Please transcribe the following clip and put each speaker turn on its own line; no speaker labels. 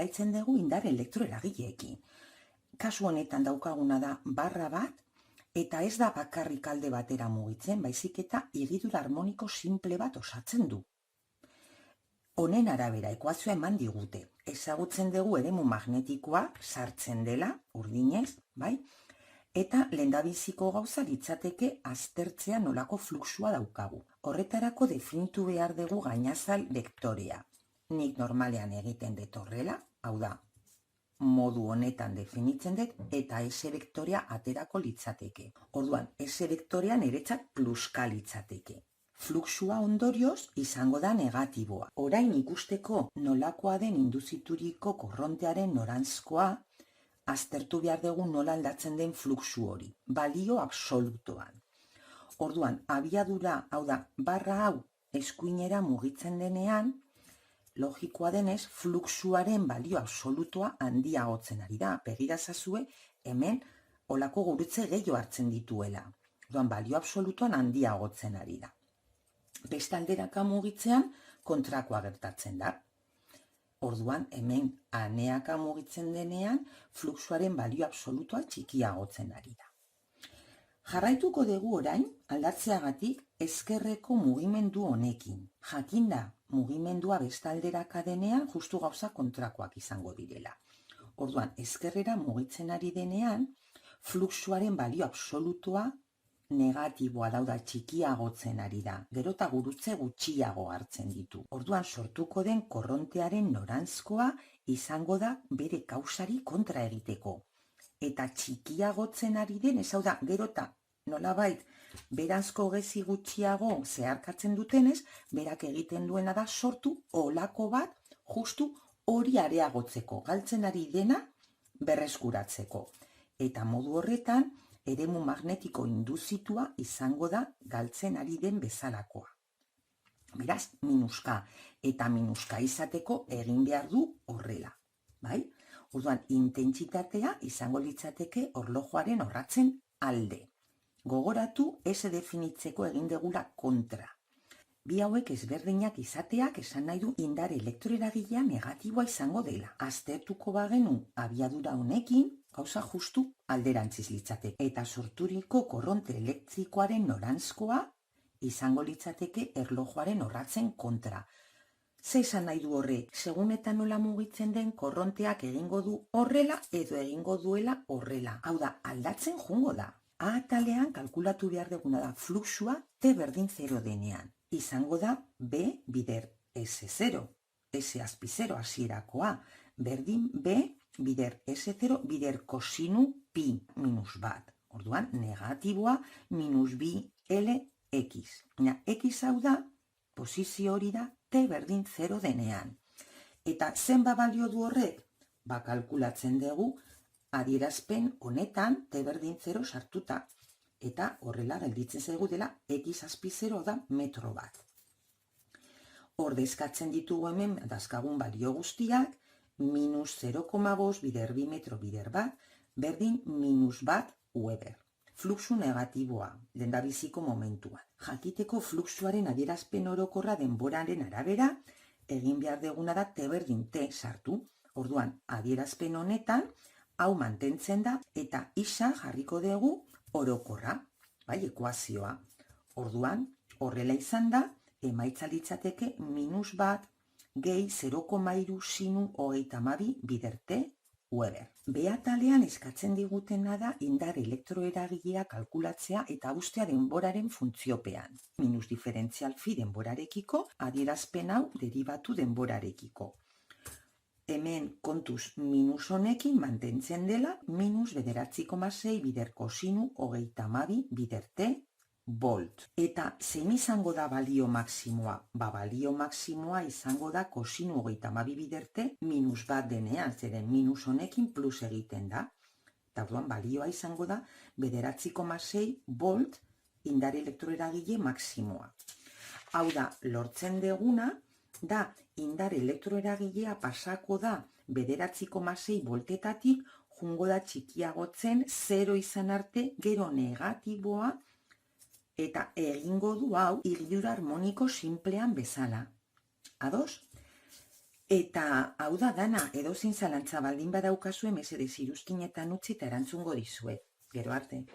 jarraitzen dugu indar elektroeragileekin. Kasu honetan daukaguna da barra bat, eta ez da bakarrik alde batera mugitzen, baizik eta higidura harmoniko simple bat osatzen du. Honen arabera ekuazioa eman digute. Ezagutzen dugu eremu magnetikoa sartzen dela, urdinez, bai? Eta lehendabiziko gauza litzateke aztertzea nolako fluxua daukagu. Horretarako definitu behar dugu gainazal vektorea. Nik normalean egiten dut horrela, hau da, modu honetan definitzen dut, eta S vektorea aterako litzateke. Orduan, S vektorea niretzat pluska litzateke. Fluxua ondorioz izango da negatiboa. Orain ikusteko nolakoa den induzituriko korrontearen noranzkoa, aztertu behar dugu nola aldatzen den fluxu hori, balio absolutoan. Orduan, abiadura, hau da, barra hau eskuinera mugitzen denean, logikoa denez, fluxuaren balio absolutoa handiagotzen ari da. Begirazazue, hemen olako gurutze gehiago hartzen dituela. Orduan, balio absolutoan handiagotzen ari da. Beste alderaka mugitzean, kontrakoa gertatzen da. Orduan, hemen aneaka mugitzen denean, fluxuaren balio absolutoa txikiagotzen ari da. Jarraituko dugu orain, aldatzeagatik ezkerreko mugimendu honekin. Jakinda, mugimendua beste alderaka denean, justu gauza kontrakoak izango direla. Orduan, ezkerrera mugitzen ari denean, fluxuaren balio absolutoa negatiboa dauda txikiagotzen ari da, gero eta gurutze gutxiago hartzen ditu. Orduan sortuko den korrontearen noranzkoa izango da bere kausari kontra egiteko. Eta txikiagotzen ari den, ez hau da, gero eta nolabait beranzko gezi gutxiago zeharkatzen dutenez, berak egiten duena da sortu olako bat justu hori areagotzeko, galtzen ari dena berreskuratzeko. Eta modu horretan, eremu magnetiko induzitua izango da galtzen ari den bezalakoa. Beraz, minuska eta minuska izateko egin behar du horrela. Bai? Orduan, intentsitatea izango litzateke orlojoaren orratzen alde. Gogoratu ez definitzeko egin degula kontra. Bi hauek ezberdinak izateak esan nahi du indar elektroeragilea negatiboa izango dela. Aztertuko bagenu abiadura honekin, gauza justu alderantziz litzateke. Eta sorturiko korronte elektrikoaren noranzkoa izango litzateke erlojuaren orratzen kontra. Ze esan nahi du horrek, segun eta nola mugitzen den korronteak egingo du horrela edo egingo duela horrela. Hau da, aldatzen joango da. A atalean kalkulatu behar duguna da fluxua T berdin 0 denean. Izango da B bider S0, S azpi 0 hasierakoa, berdin B bider S0 bider kosinu pi minus bat. Orduan, negatiboa minus bi LX. X hau da, posizio hori da, T berdin 0 denean. Eta zenba balio du horrek? Kalkulatzen dugu, adierazpen honetan T berdin 0 sartuta. Eta horrela gelditzen zaigu dela X azpi 0 da metro bat. Ordezkatzen ditugu hemen dazkagun balio guztiak, minus 0,5 bider 2 metro bider bat, berdin minus bat Weber. Fluxu negatiboa, lehendabiziko momentuan. Jakiteko fluxuaren adierazpen orokorra denboraren arabera, egin behar deguna da T berdin T sartu. Orduan, adierazpen honetan, hau mantentzen da, eta isa jarriko dugu orokorra, bai, ekuazioa. Orduan, horrela izan da, emaitza litzateke minus bat gehi 0,3 sinu 32 bider T Weber. B atalean eskatzen digutena da indar elektroeragilea kalkulatzea eta ustea denboraren funtziopean. Minus diferentzial phi denborarekiko, adierazpen hau deribatu denborarekiko. Hemen kontuz minus honekin mantentzen dela minus 9,6 bider kosinu 32 bider T volt. Eta zein izango da balio maksimoa? Balio maksimoa izango da kosinu 32 bider T minus bat denean, zeren minus honekin plus egiten da. Eta orduan balioa izango da 9,6 volt indar elektroeragile maksimoa. Hau da, lortzen deguna, da indar elektroeragilea pasako da 9,6 voltetatik jungo da txikiagotzen 0 izan arte gero negatiboa eta egingo du hau higidura harmoniko sinplean bezala. Ados? Eta hau da dana, edozein zalantza baldin badaukazue mesedez iruzkinetan utzi eta erantzungo dizuet. Gero arte.